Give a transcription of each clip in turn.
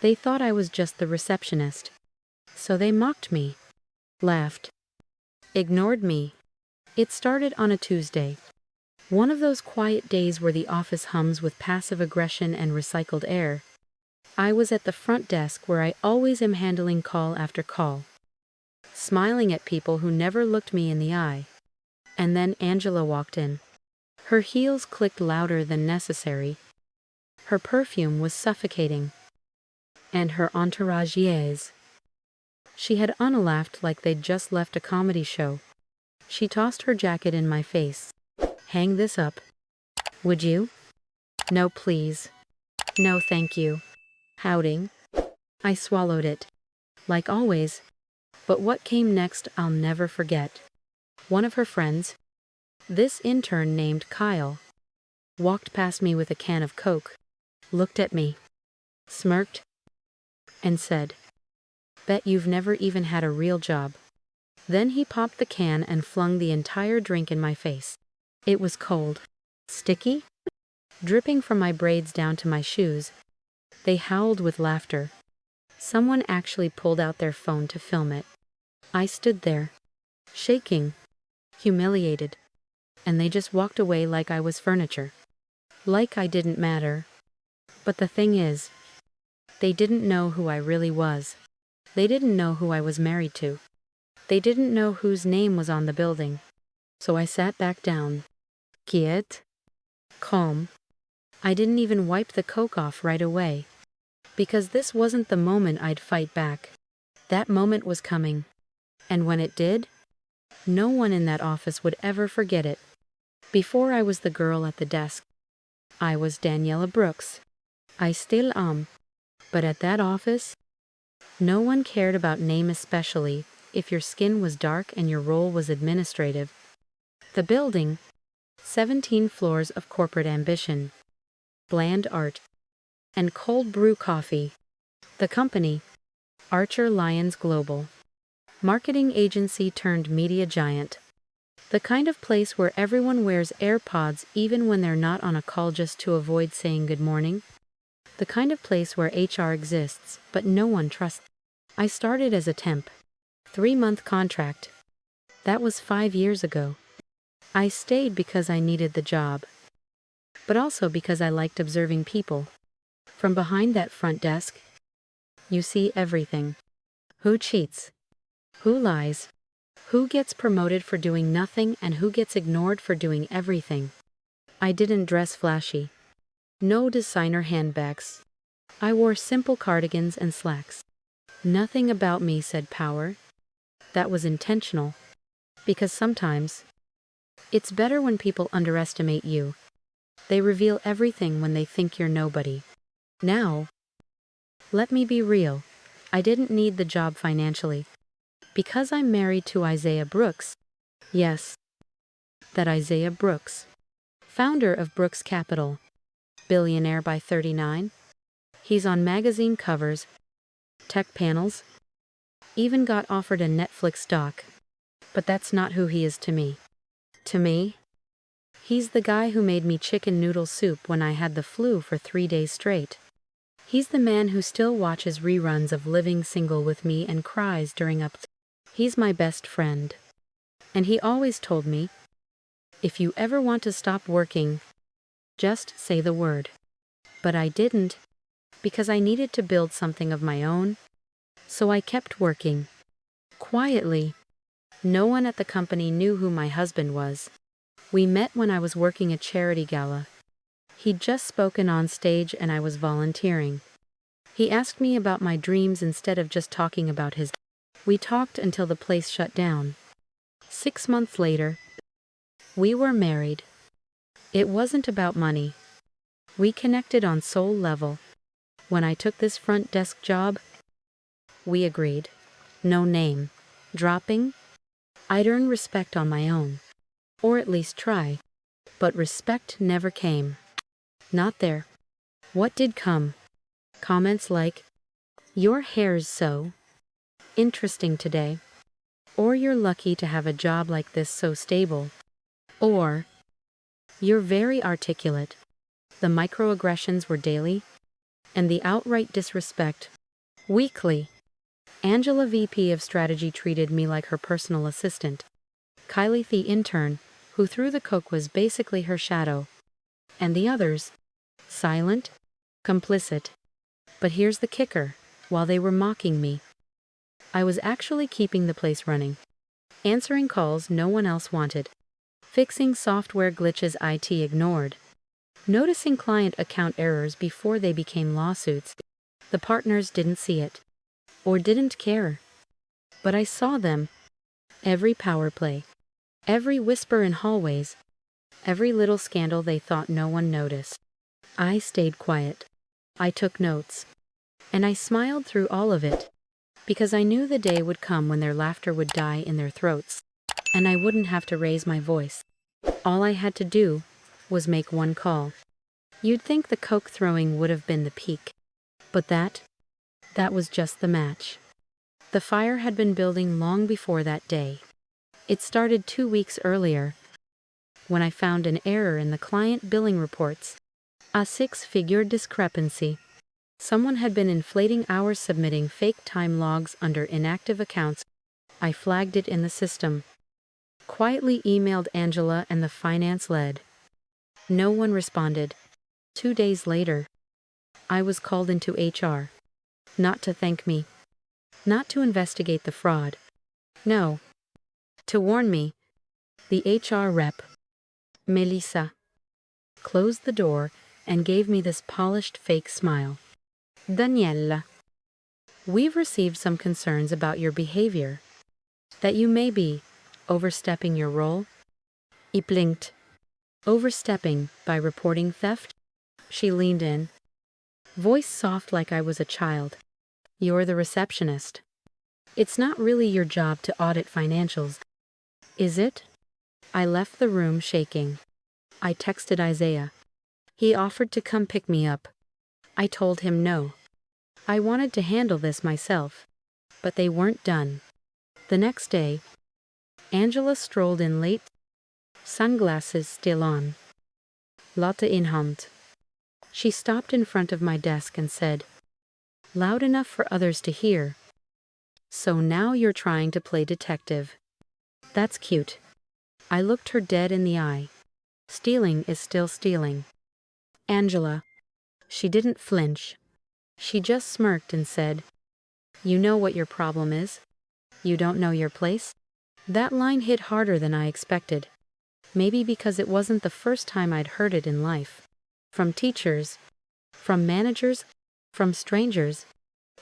They thought I was just the receptionist. So they mocked me, laughed, ignored me. It started on a Tuesday. One of those quiet days where the office hums with passive aggression and recycled air. I was at the front desk where I always am, handling call after call, smiling at people who never looked me in the eye. And then Angela walked in. Her heels clicked louder than necessary. Her perfume was suffocating. And her entourage yes. She had unlaughed like they'd just left a comedy show. She tossed her jacket in my face. Hang this up. Would you? No, please. No, thank you. Howding. I swallowed it. Like always. But what came next I'll never forget. One of her friends, this intern named Kyle, walked past me with a can of Coke, looked at me, smirked, and said, "Bet you've never even had a real job." Then he popped the can and flung the entire drink in my face. It was cold, sticky, dripping from my braids down to my shoes. They howled with laughter. Someone actually pulled out their phone to film it. I stood there, shaking, humiliated, and they just walked away like I was furniture. Like I didn't matter. But the thing is, they didn't know who I really was. They didn't know who I was married to. They didn't know whose name was on the building. So I sat back down, quiet, calm. I didn't even wipe the Coke off right away. Because this wasn't the moment I'd fight back. That moment was coming. And when it did, no one in that office would ever forget it. Before I was the girl at the desk. I was Daniella Brooks. I still am. But at that office, no one cared about name, especially if your skin was dark and your role was administrative. The building, 17 floors of corporate ambition, bland art, and cold brew coffee. The company, Archer Lyons Global, marketing agency turned media giant. The kind of place where everyone wears AirPods even when they're not on a call just to avoid saying good morning. The kind of place where HR exists, but no one trusts. I started as a temp. 3-month contract. That was 5 years ago. I stayed because I needed the job, but also because I liked observing people. From behind that front desk, you see everything. Who cheats? Who lies? Who gets promoted for doing nothing and who gets ignored for doing everything? I didn't dress flashy. No designer handbags. I wore simple cardigans and slacks. Nothing about me said power. That was intentional. Because sometimes, it's better when people underestimate you. They reveal everything when they think you're nobody. Now, let me be real. I didn't need the job financially. Because I'm married to Isaiah Brooks. Yes, that Isaiah Brooks. Founder of Brooks Capital. Billionaire by 39. He's on magazine covers, tech panels, even got offered a Netflix doc. But that's not who he is to me. To me, he's the guy who made me chicken noodle soup when I had the flu for 3 days straight. He's the man who still watches reruns of Living Single with me and cries during up. He's my best friend. And he always told me, if you ever want to stop working, just say the word. But I didn't, because I needed to build something of my own. So I kept working. Quietly. No one at the company knew who my husband was. We met when I was working a charity gala. He'd just spoken on stage and I was volunteering. He asked me about my dreams instead of just talking about his. We talked until the place shut down. 6 months later, we were married. It wasn't about money. We connected on soul level. When I took this front desk job, we agreed. No name. Dropping. I'd earn respect on my own. Or at least try. But respect never came. Not there. What did come? Comments like, "Your hair's so interesting today." Or, "You're lucky to have a job like this so stable." Or, "You're very articulate." The microaggressions were daily. and the outright disrespect. Weakly. Angela, VP of Strategy, treated me like her personal assistant. Kylie, the intern, who threw the coke, was basically her shadow. And the others? Silent? Complicit. But here's the kicker. While they were mocking me, I was actually keeping the place running. Answering calls no one else wanted. Fixing software glitches IT ignored. Noticing client account errors before they became lawsuits. The partners didn't see it. Or didn't care. But I saw them. Every power play. Every whisper in hallways. Every little scandal they thought no one noticed. I stayed quiet. I took notes. And I smiled through all of it. Because I knew the day would come when their laughter would die in their throats. And I wouldn't have to raise my voice. All I had to do was make one call. You'd think the coke throwing would have been the peak. But that was just the match. The fire had been building long before that day. It started 2 weeks earlier, when I found an error in the client billing reports. A 6-figure discrepancy. Someone had been inflating hours, submitting fake time logs under inactive accounts. I flagged it in the system. Quietly emailed Angela and the finance lead. No one responded. 2 days later, I was called into HR. Not to thank me. Not to investigate the fraud. No. To warn me. The HR rep, Melissa, closed the door and gave me this polished fake smile. Daniella, we've received some concerns about your behavior. That you may be overstepping your role. I blinked. Overstepping by reporting theft? She leaned in. Voice soft like I was a child. You're the receptionist. It's not really your job to audit financials, is it? I left the room shaking. I texted Isaiah. He offered to come pick me up. I told him no. I wanted to handle this myself. But they weren't done. The next day, Angela strolled in late, sunglasses still on. Latte in hand. She stopped in front of my desk and said, loud enough for others to hear. So now you're trying to play detective. That's cute. I looked her dead in the eye. Stealing is still stealing. Angela. She didn't flinch. She just smirked and said, you know what your problem is? You don't know your place? That line hit harder than I expected. Maybe because it wasn't the first time I'd heard it in life. From teachers, from managers, from strangers.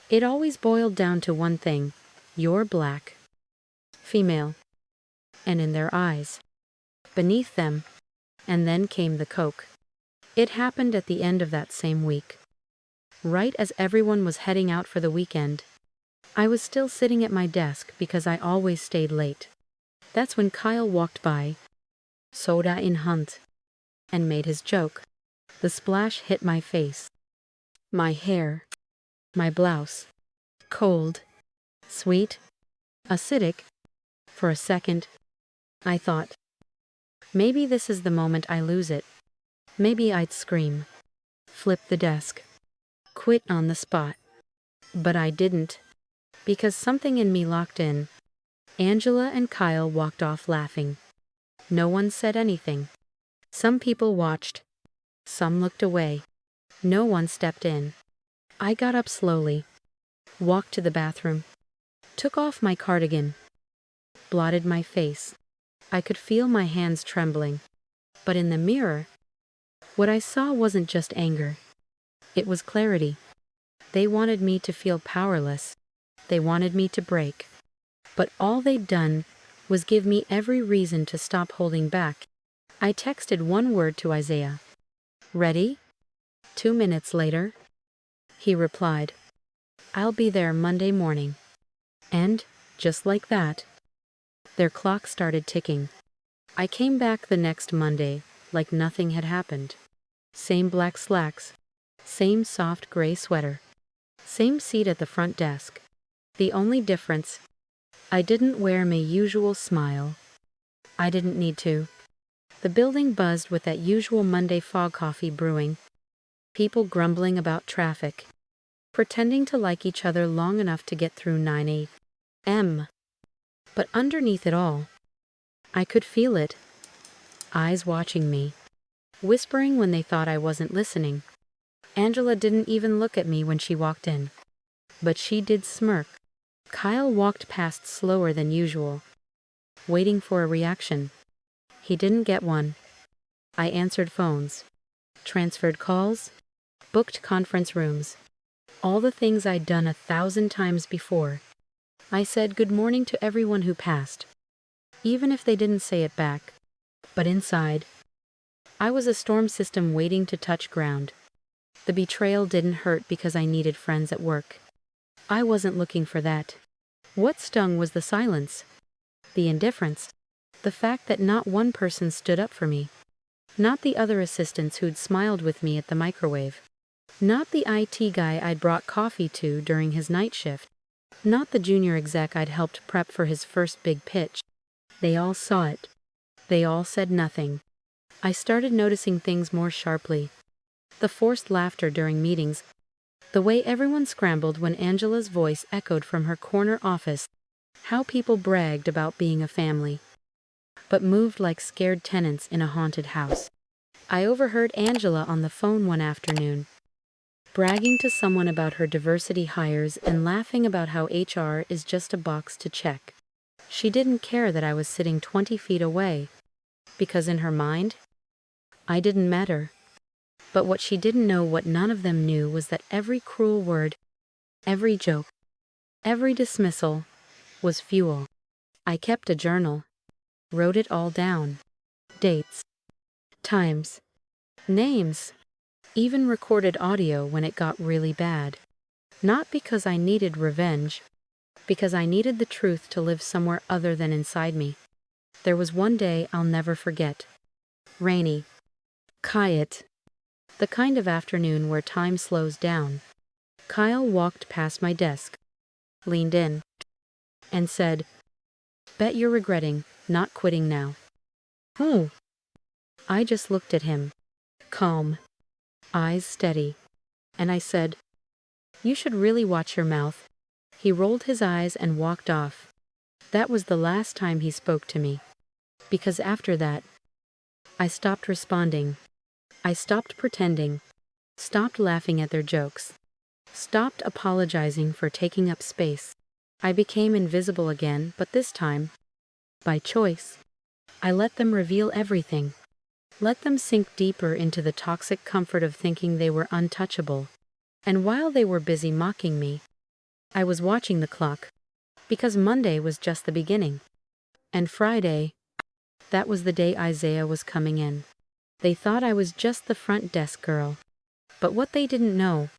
It always boiled down to one thing. You're black. Female. And in their eyes. Beneath them. And then came the coke. It happened at the end of that same week. Right as everyone was heading out for the weekend. I was still sitting at my desk because I always stayed late. That's when Kyle walked by, soda in hand, and made his joke. The splash hit my face. My hair. My blouse. Cold. Sweet. Acidic. For a second, I thought, maybe this is the moment I lose it. Maybe I'd scream. Flip the desk. Quit on the spot. But I didn't. Because something in me locked in. Angela and Kyle walked off laughing. No one said anything. Some people watched. Some looked away. No one stepped in. I got up slowly. Walked to the bathroom. Took off my cardigan. Blotted my face. I could feel my hands trembling. But in the mirror, what I saw wasn't just anger. It was clarity. They wanted me to feel powerless. They wanted me to break. But all they'd done was give me every reason to stop holding back. I texted one word to Isaiah. Ready? 2 minutes later, he replied, I'll be there Monday morning. And, just like that, their clock started ticking. I came back the next Monday, like nothing had happened. Same black slacks. Same soft gray sweater. Same seat at the front desk. The only difference, I didn't wear my usual smile. I didn't need to. The building buzzed with that usual Monday fog coffee brewing. people grumbling about traffic, pretending to like each other long enough to get through 9 a.m. But underneath it all, I could feel it. Eyes watching me, whispering when they thought I wasn't listening. Angela didn't even look at me when she walked in, but she did smirk. Kyle walked past slower than usual, waiting for a reaction. He didn't get one. I answered phones, transferred calls, booked conference rooms, all the things I'd done 1,000 times before. I said good morning to everyone who passed, even if they didn't say it back. But inside, I was a storm system waiting to touch ground. The betrayal didn't hurt because I needed friends at work. I wasn't looking for that. What stung was the silence, the indifference, the fact that not one person stood up for me. Not the other assistants who'd smiled with me at the microwave. Not the IT guy I'd brought coffee to during his night shift. Not the junior exec I'd helped prep for his first big pitch. They all saw it. They all said nothing. I started noticing things more sharply. The forced laughter during meetings. The way everyone scrambled when Angela's voice echoed from her corner office. How people bragged about being a family, but moved like scared tenants in a haunted house. I overheard Angela on the phone one afternoon, bragging to someone about her diversity hires and laughing about how HR is just a box to check. She didn't care that I was sitting 20 feet away, because in her mind, I didn't matter. But what she didn't know, what none of them knew, was that every cruel word, every joke, every dismissal, was fuel. I kept a journal, wrote it all down. Dates, times, names, even recorded audio when it got really bad. Not because I needed revenge, because I needed the truth to live somewhere other than inside me. There was one day I'll never forget. Rainy, quiet, the kind of afternoon where time slows down. Kyle walked past my desk, leaned in, and said, "Bet you're regretting not quitting now." "Oh." I just looked at him, calm, eyes steady, and I said, "You should really watch your mouth." He rolled his eyes and walked off. That was the last time he spoke to me. Because after that, I stopped responding. I stopped pretending, stopped laughing at their jokes, stopped apologizing for taking up space. I became invisible again, but this time, by choice. I let them reveal everything. Let them sink deeper into the toxic comfort of thinking they were untouchable. And while they were busy mocking me, I was watching the clock, because Monday was just the beginning. And Friday, that was the day Isaiah was coming in. They thought I was just the front desk girl. But what they didn't know,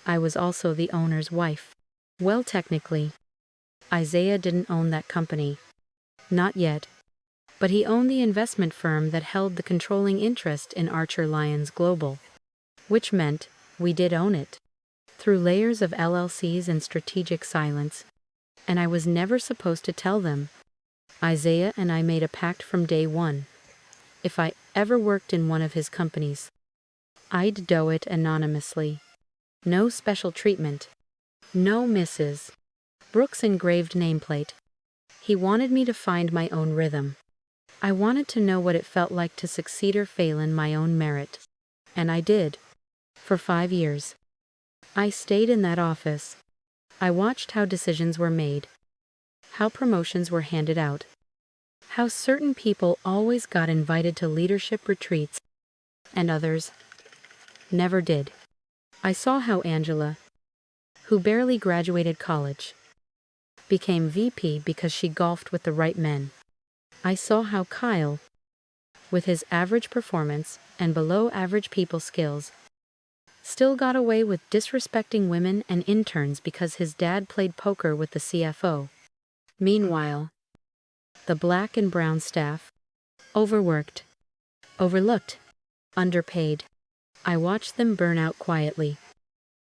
I was also the owner's wife. Well, technically, Isaiah didn't own that company. Not yet. But he owned the investment firm that held the controlling interest in Archer Lyons Global. Which meant we did own it. Through layers of LLCs and strategic silence. And I was never supposed to tell them. Isaiah and I made a pact from day one. If I ever worked in one of his companies, I'd do it anonymously. No special treatment. No Mrs. Brooks engraved nameplate. He wanted me to find my own rhythm. I wanted to know what it felt like to succeed or fail in my own merit. And I did. For 5 years. I stayed in that office. I watched how decisions were made. How promotions were handed out. How certain people always got invited to leadership retreats, and others never did. I saw how Angela, who barely graduated college, became VP because she golfed with the right men. I saw how Kyle, with his average performance and below-average people skills, still got away with disrespecting women and interns because his dad played poker with the CFO. Meanwhile, the black and brown staff, overworked, overlooked, underpaid. I watched them burn out quietly.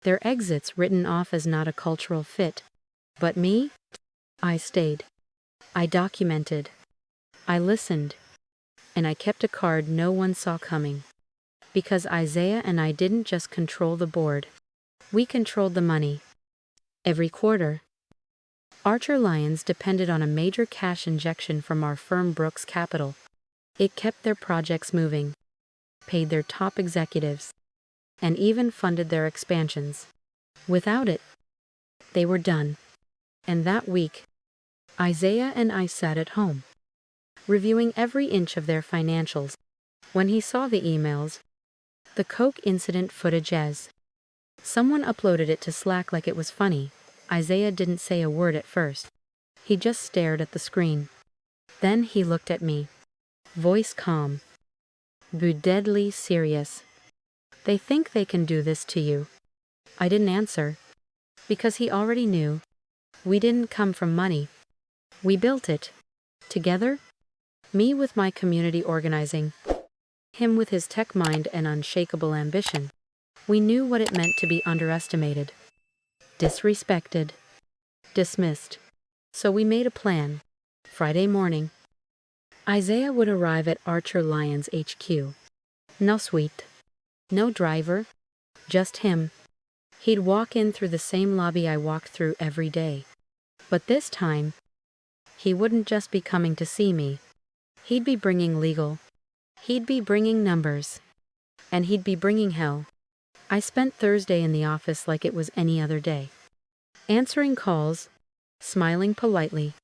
Their exits written off as not a cultural fit. But me? I stayed. I documented. I listened. And I kept a card no one saw coming. Because Isaiah and I didn't just control the board. We controlled the money. Every quarter. Archer Lyons depended on a major cash injection from our firm Brooks Capital. It kept their projects moving, paid their top executives, and even funded their expansions. Without it, they were done. And that week, Isaiah and I sat at home, reviewing every inch of their financials. When he saw the emails, the Coke incident footage as someone uploaded it to Slack like it was funny. Isaiah didn't say a word at first. He just stared at the screen. Then he looked at me. Voice calm, but deadly serious. They think they can do this to you. I didn't answer, because he already knew. We didn't come from money. We built it. Together? Me with my community organizing. Him with his tech mind and unshakable ambition. We knew what it meant to be underestimated, disrespected, dismissed. So we made a plan. Friday morning, Isaiah would arrive at Archer Lyons HQ. No suite. No driver. Just him. He'd walk in through the same lobby I walked through every day. But this time, he wouldn't just be coming to see me. He'd be bringing legal. He'd be bringing numbers. And he'd be bringing hell. I spent Thursday in the office like it was any other day. Answering calls, smiling politely.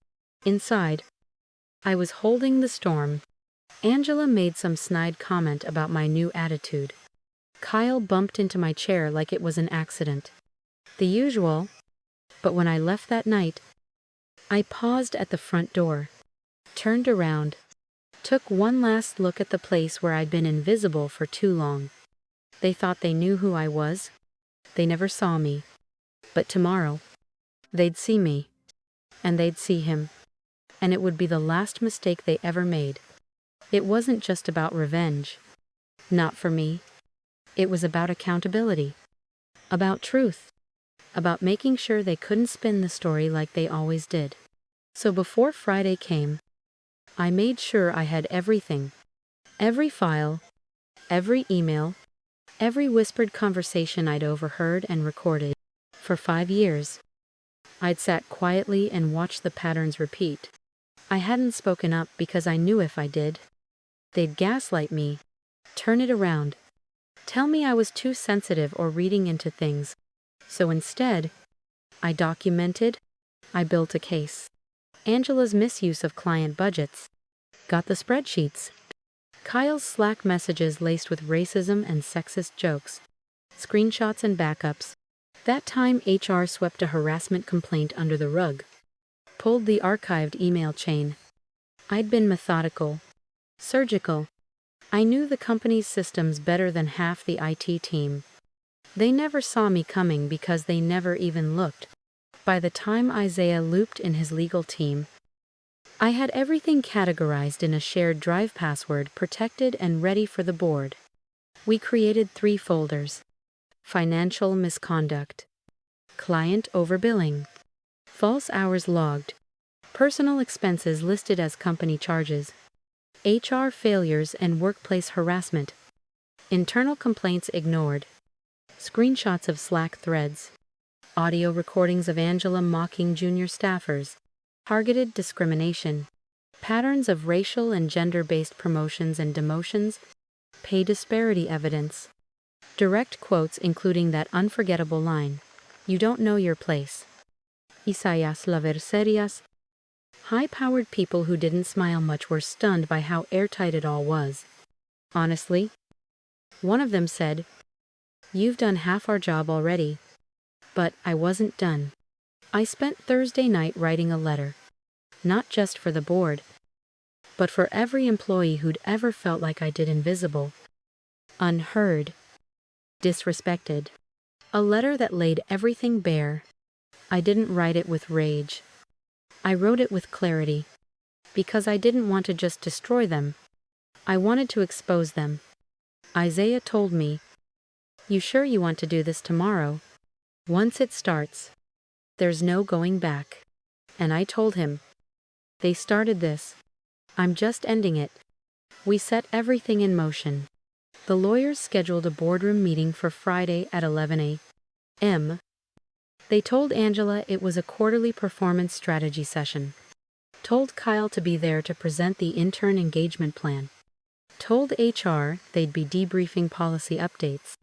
Inside, I was holding the storm. Angela made some snide comment about my new attitude. Kyle bumped into my chair like it was an accident. The usual. But when I left that night, I paused at the front door, turned around, took one last look at the place where I'd been invisible for too long. They thought they knew who I was. They never saw me. But tomorrow, they'd see me. And they'd see him. And it would be the last mistake they ever made. It wasn't just about revenge. Not for me. It was about accountability. About truth. About making sure they couldn't spin the story like they always did. So before Friday came, I made sure I had everything. Every file, every email, every whispered conversation I'd overheard and recorded. For 5 years, I'd sat quietly and watched the patterns repeat. I hadn't spoken up because I knew if I did, they'd gaslight me, turn it around, tell me I was too sensitive or reading into things. So instead, I documented, I built a case. Angela's misuse of client budgets. Got the spreadsheets. Kyle's Slack messages laced with racism and sexist jokes. Screenshots and backups. That time HR swept a harassment complaint under the rug. Pulled the archived email chain. I'd been methodical. Surgical. I knew the company's systems better than half the IT team. They never saw me coming because they never even looked. By the time Isaiah looped in his legal team, I had everything categorized in a shared drive password, protected and ready for the board. We created 3 folders. Financial misconduct. Client overbilling. False hours logged. Personal expenses listed as company charges. HR failures and workplace harassment. Internal complaints ignored. Screenshots of Slack threads. Audio recordings of Angela mocking junior staffers. Targeted discrimination. Patterns of racial and gender-based promotions and demotions. Pay disparity evidence. Direct quotes including that unforgettable line, "You don't know your place." Isaias Laverserias. High-powered people who didn't smile much were stunned by how airtight it all was. Honestly, one of them said, "You've done half our job already." But I wasn't done. I spent Thursday night writing a letter. Not just for the board, but for every employee who'd ever felt like I did invisible, unheard, disrespected. A letter that laid everything bare. I didn't write it with rage. I wrote it with clarity. Because I didn't want to just destroy them. I wanted to expose them. Isaiah told me, "You sure you want to do this tomorrow? Once it starts, there's no going back." And I told him, "They started this. I'm just ending it." We set everything in motion. The lawyers scheduled a boardroom meeting for Friday at 11 a.m. They told Angela it was a quarterly performance strategy session. Told Kyle to be there to present the intern engagement plan. Told HR they'd be debriefing policy updates.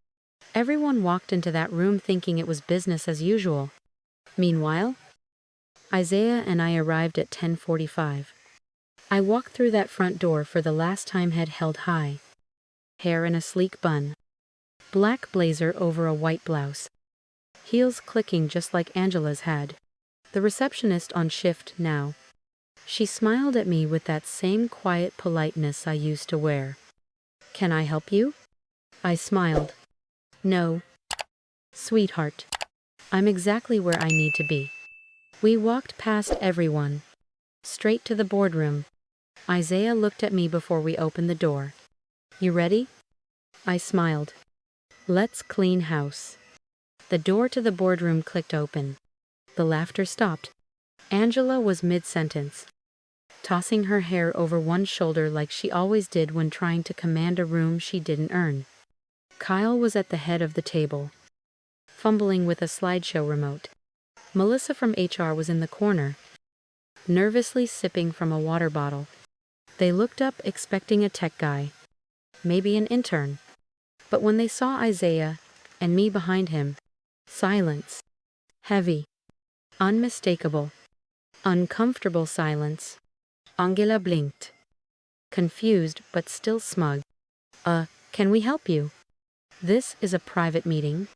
Everyone walked into that room thinking it was business as usual. Meanwhile, Isaiah and I arrived at 10:45. I walked through that front door for the last time, head held high. Hair in a sleek bun. Black blazer over a white blouse. Heels clicking just like Angela's had. The receptionist on shift now. She smiled at me with that same quiet politeness I used to wear. "Can I help you?" I smiled. "No, sweetheart. I'm exactly where I need to be." We walked past everyone. Straight to the boardroom. Isaiah looked at me before we opened the door. "You ready?" I smiled. "Let's clean house." The door to the boardroom clicked open. The laughter stopped. Angela was mid-sentence, tossing her hair over one shoulder like she always did when trying to command a room she didn't earn. Kyle was at the head of the table, fumbling with a slideshow remote. Melissa from HR was in the corner, nervously sipping from a water bottle. They looked up expecting a tech guy, maybe an intern. But when they saw Isaiah and me behind him, silence. Heavy. Unmistakable. Uncomfortable silence. Angela blinked. Confused but still smug. Can we help you?" "This is a private meeting."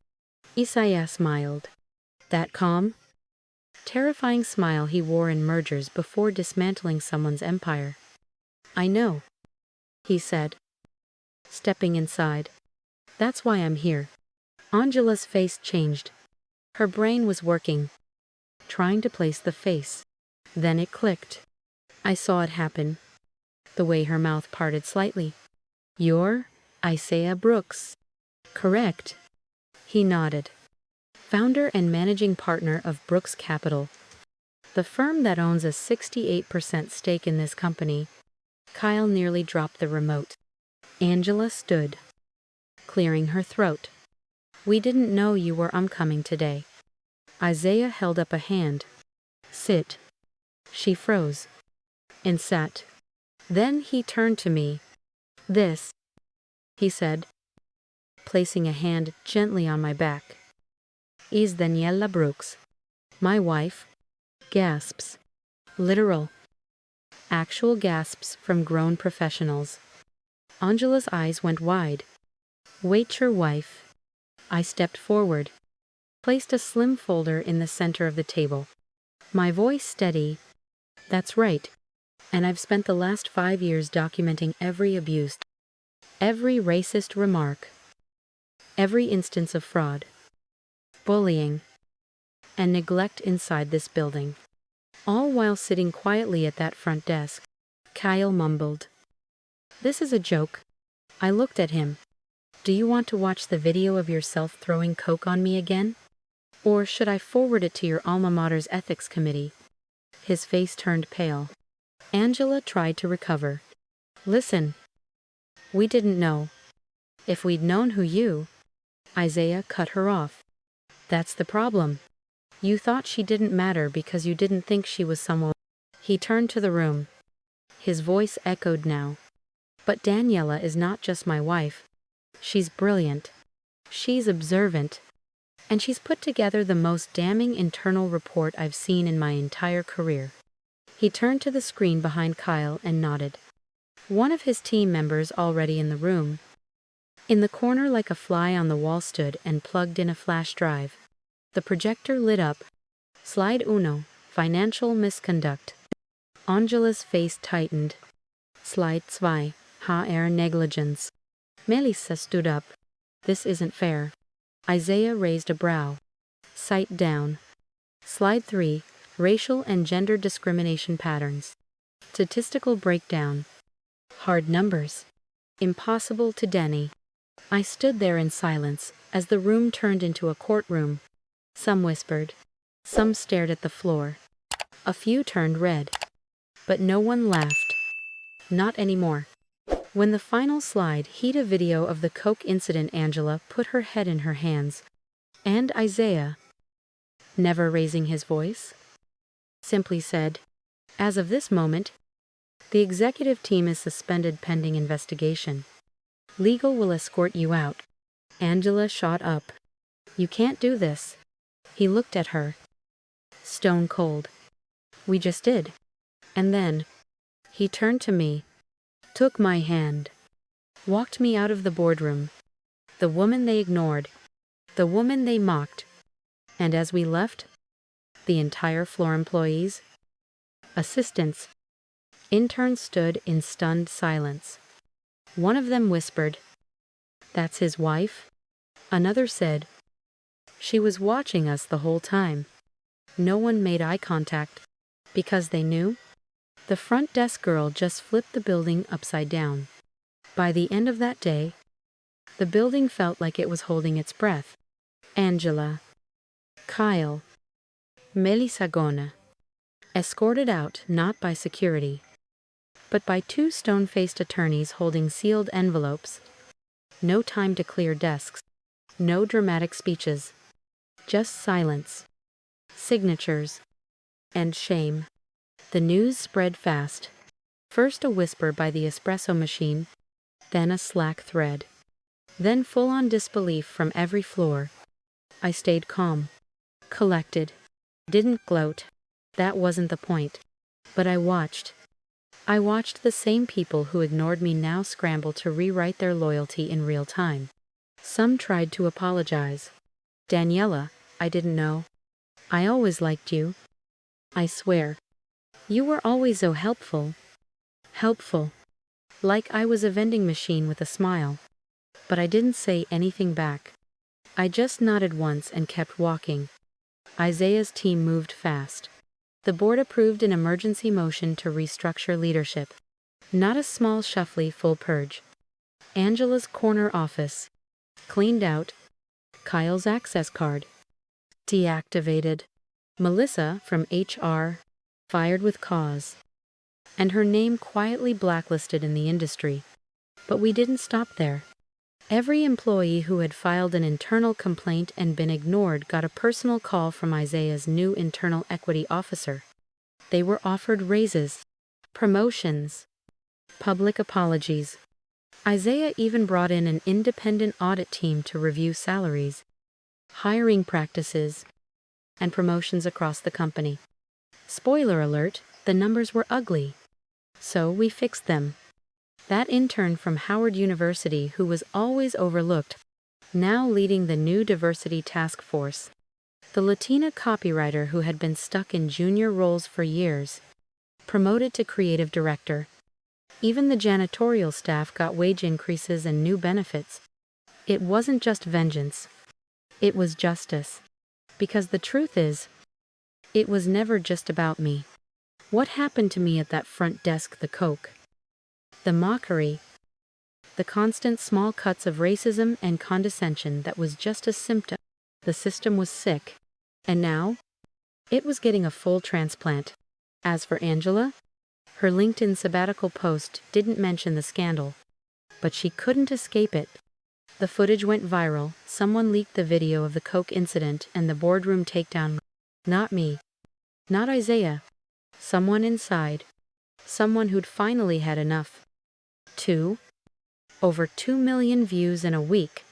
Isaiah smiled. That calm, terrifying smile he wore in mergers before dismantling someone's empire. "I know," he said, stepping inside. "That's why I'm here." Angela's face changed. Her brain was working, trying to place the face. Then it clicked. I saw it happen. The way her mouth parted slightly. "You're Isaiah Brooks." "Correct." He nodded. "Founder and managing partner of Brooks Capital, the firm that owns a 68% stake in this company." Kyle nearly dropped the remote. Angela stood, clearing her throat. "We didn't know you were coming today." Isaiah held up a hand. "Sit." She froze and sat. Then he turned to me. "This," he said, placing a hand gently on my back, "is Daniella Brooks, my wife." Gasps. Literal. Actual gasps from grown professionals. Angela's eyes went wide. "Wait, your wife?" I stepped forward, placed a slim folder in the center of the table. My voice steady. "That's right. And I've spent the last 5 years documenting every abuse, every racist remark, every instance of fraud, bullying, and neglect inside this building. All while sitting quietly at that front desk." Kyle mumbled, "This is a joke." I looked at him. "Do you want to watch the video of yourself throwing Coke on me again? Or should I forward it to your alma mater's ethics committee?" His face turned pale. Angela tried to recover. "Listen, we didn't know. If we'd known who you—" Isaiah cut her off. "That's the problem. You thought she didn't matter because you didn't think she was someone." He turned to the room. His voice echoed now. "But Daniella is not just my wife. She's brilliant. She's observant. And she's put together the most damning internal report I've seen in my entire career." He turned to the screen behind Kyle and nodded. One of his team members already in the room. In the corner like a fly on the wall stood and plugged in a flash drive. The projector lit up. Slide uno, financial misconduct. Angela's face tightened. Slide zwei, HR negligence. Melissa stood up. "This isn't fair." Isaiah raised a brow. Sight down. Slide 3, racial and gender discrimination patterns. Statistical breakdown. Hard numbers. Impossible to Danny. I stood there in silence as the room turned into a courtroom. Some whispered. Some stared at the floor. A few turned red. But no one laughed. Not anymore. When the final slide hit a video of the Coke incident, Angela put her head in her hands, and Isaiah, never raising his voice, simply said, "As of this moment, the executive team is suspended pending investigation. Legal will escort you out." Angela shot up. "You can't do this." He looked at her, stone cold. "We just did." And then, he turned to me, took my hand, walked me out of the boardroom, the woman they ignored, the woman they mocked, and as we left, the entire floor, employees, assistants, interns, stood in stunned silence. One of them whispered, "That's his wife?" Another said, "She was watching us the whole time." No one made eye contact, because they knew the front desk girl just flipped the building upside down. By the end of that day, the building felt like it was holding its breath. Angela, Kyle, Melissa Gona, escorted out not by security, but by two stone-faced attorneys holding sealed envelopes. No time to clear desks, no dramatic speeches, just silence, signatures, and shame. The news spread fast. First a whisper by the espresso machine, then a Slack thread, then full-on disbelief from every floor. I stayed calm, collected, didn't gloat. That wasn't the point. But I watched. I watched the same people who ignored me now scramble to rewrite their loyalty in real time. Some tried to apologize. "Daniella, I didn't know. I always liked you. I swear. You were always so helpful." Helpful. Like I was a vending machine with a smile. But I didn't say anything back. I just nodded once and kept walking. Isaiah's team moved fast. The board approved an emergency motion to restructure leadership. Not a small shuffly full purge. Angela's corner office, cleaned out. Kyle's access card, deactivated. Melissa, from HR, fired with cause. And her name quietly blacklisted in the industry. But we didn't stop there. Every employee who had filed an internal complaint and been ignored got a personal call from Isaiah's new internal equity officer. They were offered raises, promotions, public apologies. Isaiah even brought in an independent audit team to review salaries, hiring practices, and promotions across the company. Spoiler alert, the numbers were ugly. So we fixed them. That intern from Howard University who was always overlooked, now leading the new diversity task force. The Latina copywriter who had been stuck in junior roles for years, promoted to creative director. Even the janitorial staff got wage increases and new benefits. It wasn't just vengeance. It was justice. Because the truth is, it was never just about me. What happened to me at that front desk? The Coke, the mockery, the constant small cuts of racism and condescension that was just a symptom. The system was sick. And now, it was getting a full transplant. As for Angela, her LinkedIn sabbatical post didn't mention the scandal. But she couldn't escape it. The footage went viral, someone leaked the video of the Coke incident and the boardroom takedown. Not me. Not Isaiah. Someone inside. Someone who'd finally had enough. Over 2 million views in a week.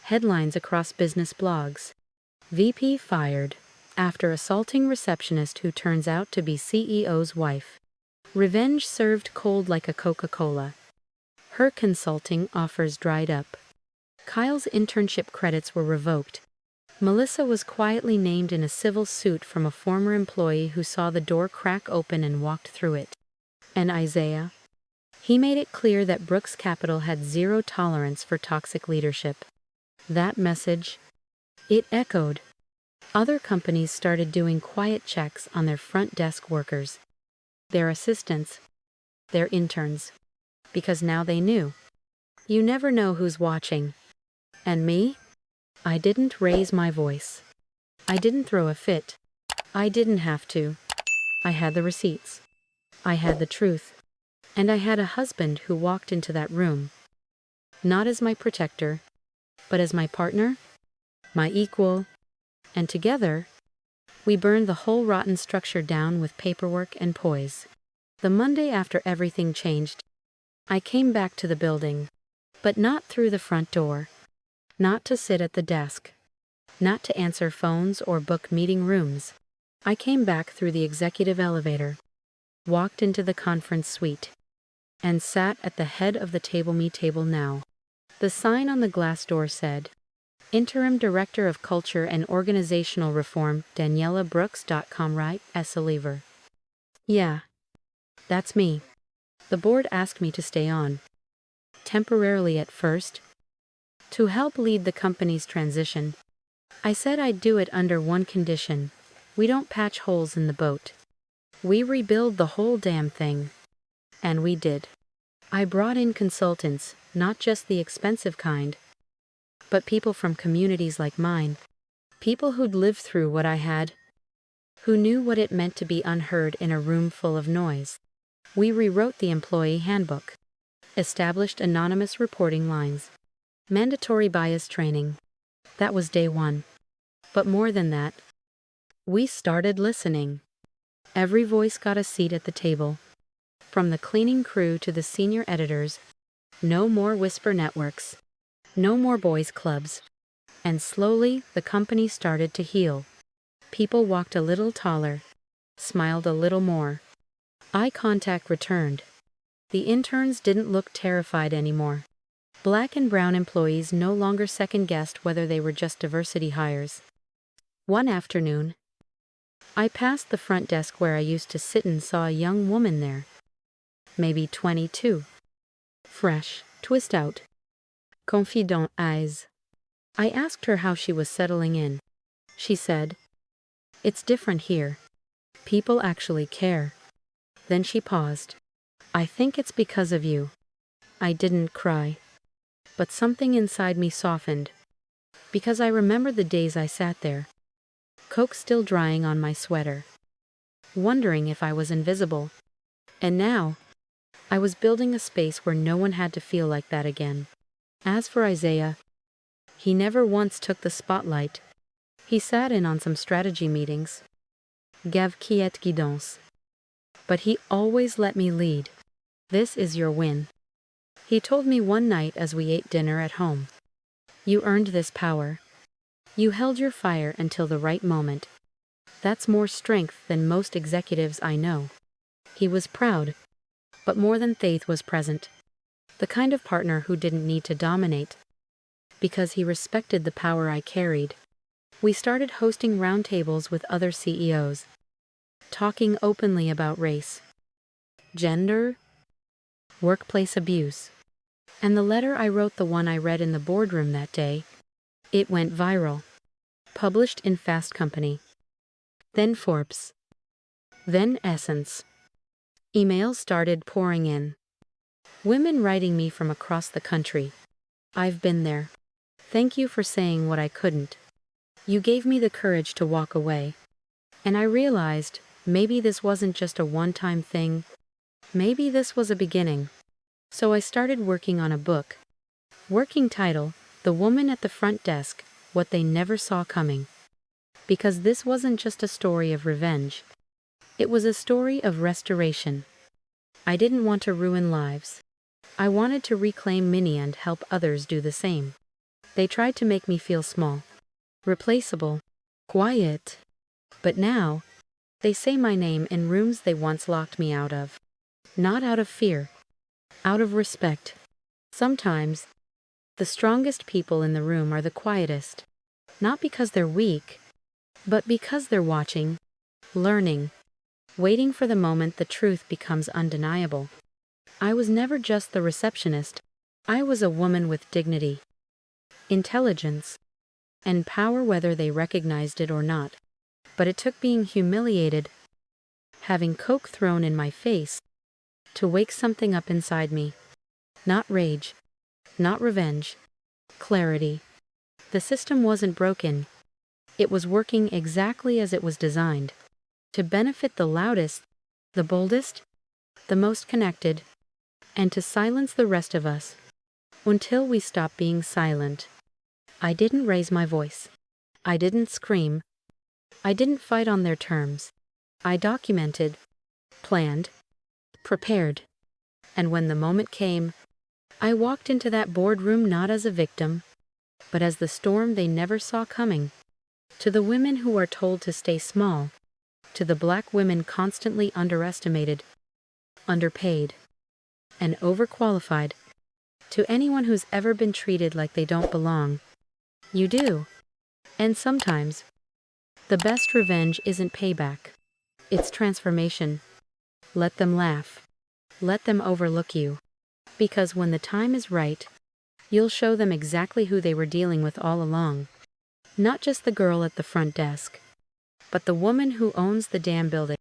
Headlines across business blogs. VP fired after assaulting receptionist who turns out to be CEO's wife. Revenge served cold like a Coca-Cola. Her consulting offers dried up. Kyle's internship credits were revoked. Melissa was quietly named in a civil suit from a former employee who saw the door crack open and walked through it. And Isaiah? He made it clear that Brooks Capital had zero tolerance for toxic leadership. That message, it echoed. Other companies started doing quiet checks on their front desk workers, their assistants, their interns. Because now they knew. You never know who's watching. And me? I didn't raise my voice. I didn't throw a fit. I didn't have to. I had the receipts. I had the truth. And I had a husband who walked into that room, not as my protector, but as my partner, my equal, and together, we burned the whole rotten structure down with paperwork and poise. The Monday after everything changed, I came back to the building, but not through the front door, not to sit at the desk, not to answer phones or book meeting rooms. I came back through the executive elevator, walked into the conference suite, and sat at the head of the table. Me table now. The sign on the glass door said, Interim Director of Culture and Organizational Reform, Daniella Brooks. Right, as a lever. Yeah, that's me. The board asked me to stay on, temporarily at first, to help lead the company's transition. I said I'd do it under one condition: we don't patch holes in the boat. We rebuild the whole damn thing. And we did. I brought in consultants, not just the expensive kind, but people from communities like mine, people who'd lived through what I had, who knew what it meant to be unheard in a room full of noise. We rewrote the employee handbook, established anonymous reporting lines, mandatory bias training. That was day one. But more than that, we started listening. Every voice got a seat at the table. From the cleaning crew to the senior editors, no more whisper networks, no more boys' clubs. And slowly, the company started to heal. People walked a little taller, smiled a little more. Eye contact returned. The interns didn't look terrified anymore. Black and brown employees no longer second-guessed whether they were just diversity hires. One afternoon, I passed the front desk where I used to sit and saw a young woman there. Maybe 22. Fresh, twist out, confident eyes. I asked her how she was settling in. She said, "It's different here. People actually care." Then she paused. "I think it's because of you." I didn't cry, but something inside me softened, because I remembered the days I sat there, Coke still drying on my sweater, wondering if I was invisible. And now, I was building a space where no one had to feel like that again. As for Isaiah, he never once took the spotlight. He sat in on some strategy meetings, gave quiet guidance. But he always let me lead. "This is your win," he told me one night as we ate dinner at home. "You earned this power. You held your fire until the right moment. That's more strength than most executives I know." He was proud, but more than faith was present. The kind of partner who didn't need to dominate, because he respected the power I carried. We started hosting roundtables with other CEOs, talking openly about race, gender, workplace abuse. And the letter I wrote, the one I read in the boardroom that day, it went viral. Published in Fast Company. Then Forbes. Then Essence. Emails started pouring in. Women writing me from across the country. "I've been there. Thank you for saying what I couldn't. You gave me the courage to walk away." And I realized, maybe this wasn't just a one-time thing. Maybe this was a beginning. So I started working on a book. Working title, The Woman at the Front Desk, What They Never Saw Coming. Because this wasn't just a story of revenge. It was a story of restoration. I didn't want to ruin lives. I wanted to reclaim Minnie and help others do the same. They tried to make me feel small, replaceable, quiet. But now, they say my name in rooms they once locked me out of. Not out of fear, out of respect. Sometimes, the strongest people in the room are the quietest. Not because they're weak, but because they're watching, learning, waiting for the moment the truth becomes undeniable. I was never just the receptionist. I was a woman with dignity, intelligence, and power, whether they recognized it or not. But it took being humiliated, having Coke thrown in my face, to wake something up inside me. Not rage, not revenge, clarity. The system wasn't broken. It was working exactly as it was designed. To benefit the loudest, the boldest, the most connected. and to silence the rest of us until we stop being silent. I didn't raise my voice. I didn't scream. I didn't fight on their terms. I documented, planned, prepared. And when the moment came, I walked into that boardroom not as a victim, but as the storm they never saw coming. To the women who are told to stay small, to the black women constantly underestimated, underpaid, and overqualified, to anyone who's ever been treated like they don't belong, you do. And sometimes, the best revenge isn't payback. It's transformation. Let them laugh. Let them overlook you. Because when the time is right, you'll show them exactly who they were dealing with all along. Not just the girl at the front desk, but the woman who owns the damn building.